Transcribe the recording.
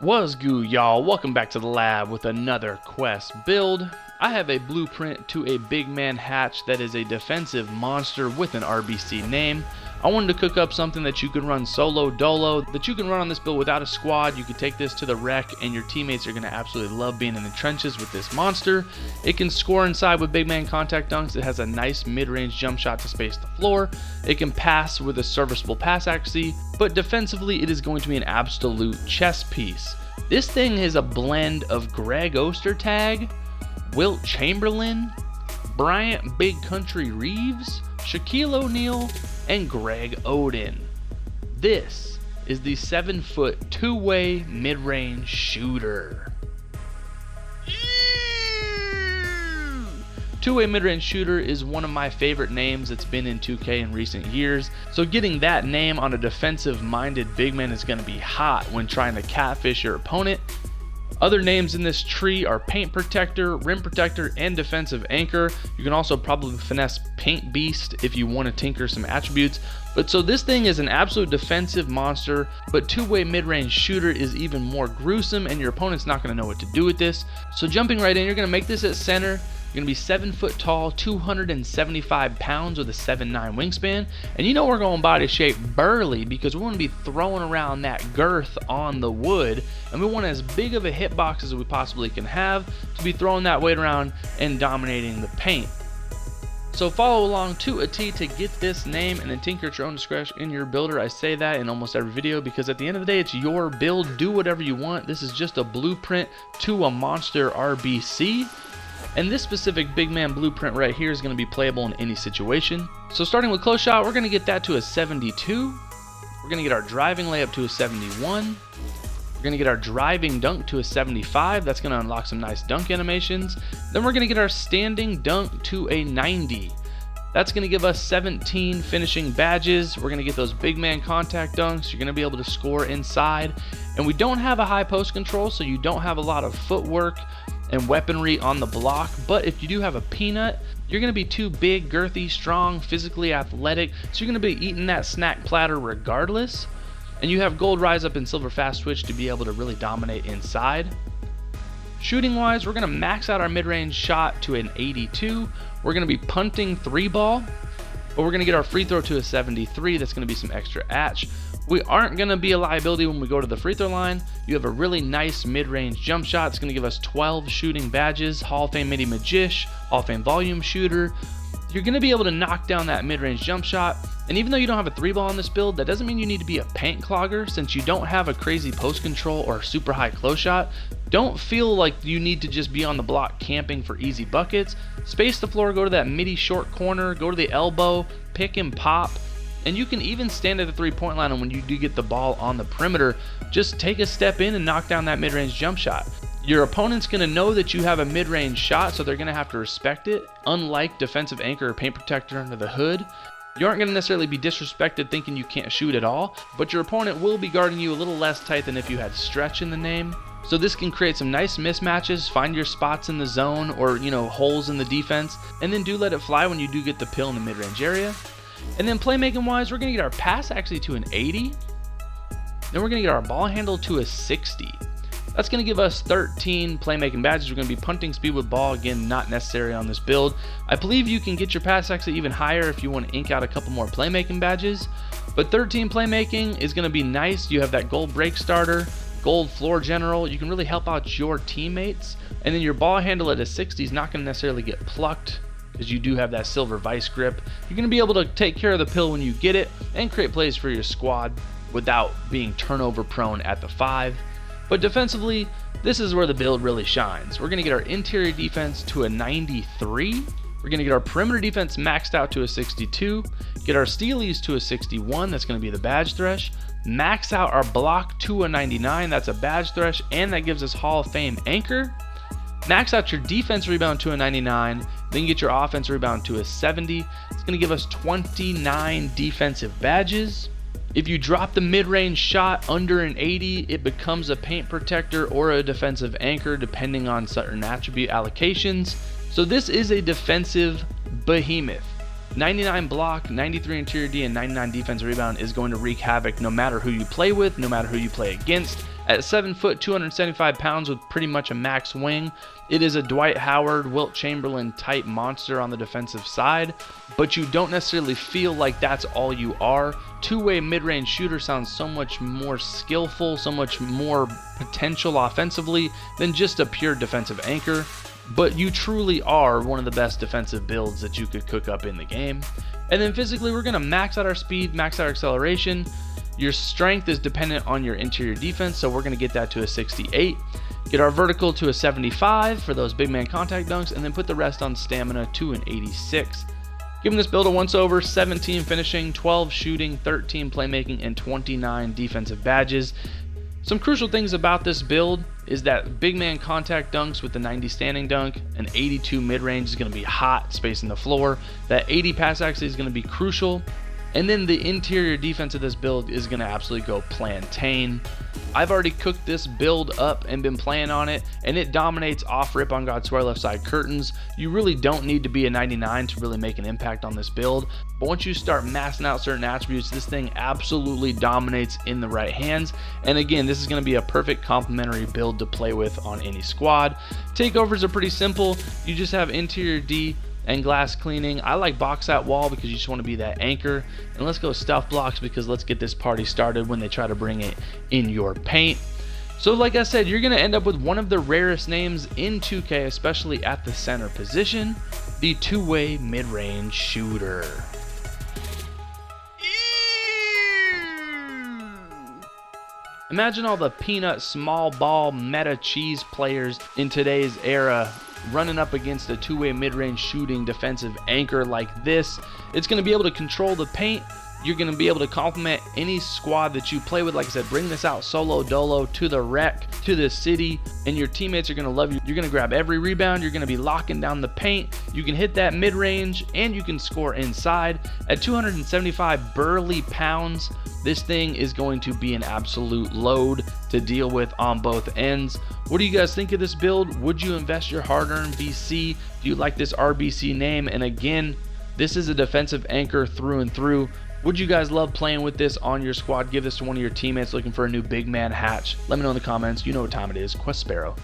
What's good, y'all? Welcome back to the lab with another quest build. I have a blueprint to a big man hatch that is a defensive monster with an RBC name. I wanted to cook up something that you can run solo dolo, that you can run on this build without a squad. You can take this to the wreck and your teammates are going to absolutely love being in the trenches with this monster. It can score inside with big man contact dunks. It has a nice mid-range jump shot to space the floor. It can pass with a serviceable pass accuracy, but defensively it is going to be an absolute chess piece. This thing is a blend of Greg Ostertag, Wilt Chamberlain, Bryant Big Country Reeves, Shaquille O'Neal, and Greg Oden. This is the 7-foot two-way mid-range shooter. Two-way mid-range shooter is one of my favorite names that's been in 2K in recent years, so getting that name on a defensive-minded big man is going to be hot when trying to catfish your opponent. Other names in this tree are Paint Protector, Rim Protector, and Defensive Anchor. You can also probably finesse Paint Beast if you want to tinker some attributes. But so this thing is an absolute defensive monster, but two-way mid-range shooter is even more gruesome and your opponent's not going to know what to do with this. So jumping right in, you're going to make this at center. You're going to be 7 foot tall, 275 pounds with a 7'9" wingspan. And you know we're going body shape burly because we want to be throwing around that girth on the wood. And we want as big of a hitbox as we possibly can have to be throwing that weight around and dominating the paint. So follow along to a T to get this name and then tinker at your own discretion in your builder. I say that in almost every video because at the end of the day, it's your build. Do whatever you want. This is just a blueprint to a monster RBC. And this specific big man blueprint right here is going to be playable in any situation. So starting with close shot, we're going to get that to a 72. We're going to get our driving layup to a 71. We're going to get our driving dunk to a 75. That's going to unlock some nice dunk animations. Then we're going to get our standing dunk to a 90. That's going to give us 17 finishing badges. We're going to get those big man contact dunks. You're going to be able to score inside. And we don't have a high post control, so you don't have a lot of footwork and weaponry on the block, but if you do have a peanut, you're going to be too big, girthy, strong, physically athletic, so you're going to be eating that snack platter regardless. And you have gold rise up and silver fast twitch to be able to really dominate inside. Shooting wise, we're going to max out our mid-range shot to an 82. We're going to be punting 3-ball, but we're going to get our free throw to a 73. That's going to be some extra atch. We aren't going to be a liability when we go to the free throw line. You have a really nice mid-range jump shot. It's going to give us 12 shooting badges, Hall of Fame Midi Magish, Hall of Fame Volume Shooter. You're going to be able to knock down that mid-range jump shot. And even though you don't have a 3-ball on this build, that doesn't mean you need to be a paint clogger. Since you don't have a crazy post control or super high close shot, don't feel like you need to just be on the block camping for easy buckets. Space the floor, go to that midi short corner, go to the elbow, pick and pop. And you can even stand at the three-point line, and when you do get the ball on the perimeter, just take a step in and knock down that mid-range jump shot. Your opponent's going to know that you have a mid-range shot, so they're going to have to respect it. Unlike Defensive Anchor or Paint Protector under the hood, you aren't going to necessarily be disrespected thinking you can't shoot at all, but your opponent will be guarding you a little less tight than if you had stretch in the name. So this can create some nice mismatches, find your spots in the zone or, holes in the defense, and then do let it fly when you do get the pill in the mid-range area. And then playmaking wise, we're going to get our pass actually to an 80. Then we're going to get our ball handle to a 60. That's going to give us 13 playmaking badges. We're going to be punting speed with ball, again, not necessary on this build. I believe you can get your pass actually even higher if you want to ink out a couple more playmaking badges. But 13 playmaking is going to be nice. You have that gold break starter, gold floor general. You can really help out your teammates. And then your ball handle at a 60 is not going to necessarily get plucked, because you do have that silver vice grip. You're going to be able to take care of the pill when you get it and create plays for your squad without being turnover prone at the 5. But defensively, this is where the build really shines. We're going to get our interior defense to a 93. We're going to get our perimeter defense maxed out to a 62. Get our stealies to a 61. That's going to be the badge thresh. Max out our block to a 99. That's a badge thresh, and that gives us Hall of Fame Anchor. Max out your defense rebound to a 99, then get your offense rebound to a 70. It's going to give us 29 defensive badges. If you drop the mid-range shot under an 80, it becomes a paint protector or a defensive anchor depending on certain attribute allocations. So this is a defensive behemoth. 99 block, 93 interior D, and 99 defense rebound is going to wreak havoc no matter who you play with, no matter who you play against. At 7 foot, 275 pounds with pretty much a max wing, it is a Dwight Howard, Wilt Chamberlain type monster on the defensive side, but you don't necessarily feel like that's all you are. Two-way mid-range shooter sounds so much more skillful, so much more potential offensively than just a pure defensive anchor, but you truly are one of the best defensive builds that you could cook up in the game. And then physically, we're going to max out our speed, max out our acceleration. Your strength is dependent on your interior defense, so we're going to get that to a 68. Get our vertical to a 75 for those big man contact dunks, and then put the rest on stamina to an 86. Giving this build a once over, 17 finishing, 12 shooting, 13 playmaking, and 29 defensive badges. Some crucial things about this build is that big man contact dunks with the 90 standing dunk, an 82 mid-range is going to be hot, spacing the floor. That 80 pass accuracy is going to be crucial. And then the interior defense of this build is going to absolutely go plantain. I've already cooked this build up and been playing on it, and it dominates off rip on God Swear left side curtains. You really don't need to be a 99 to really make an impact on this build, but once you start maxing out certain attributes, this thing absolutely dominates in the right hands. And again, this is going to be a perfect complementary build to play with on any squad. Takeovers are pretty simple. You just have interior D and glass cleaning. I like box out wall because you just want to be that anchor. And let's go stuff blocks because let's get this party started when they try to bring it in your paint. So like I said, you're going to end up with one of the rarest names in 2K, especially at the center position, the two-way mid-range shooter. Imagine all the peanut small ball meta cheese players in today's era running up against a two-way mid-range shooting defensive anchor like this. It's going to be able to control the paint. You're going to be able to complement any squad that you play with. Like I said, bring this out solo dolo to the rec, to the city, and your teammates are going to love you. You're going to grab every rebound. You're going to be locking down the paint. You can hit that mid-range, and you can score inside. At 275 burly pounds, this thing is going to be an absolute load to deal with on both ends. What do you guys think of this build? Would you invest your hard-earned VC? Do you like this RBC name? And again, this is a defensive anchor through and through. Would you guys love playing with this on your squad? Give this to one of your teammates looking for a new big man hatch. Let me know in the comments. You know what time it is. Quest Sparrow.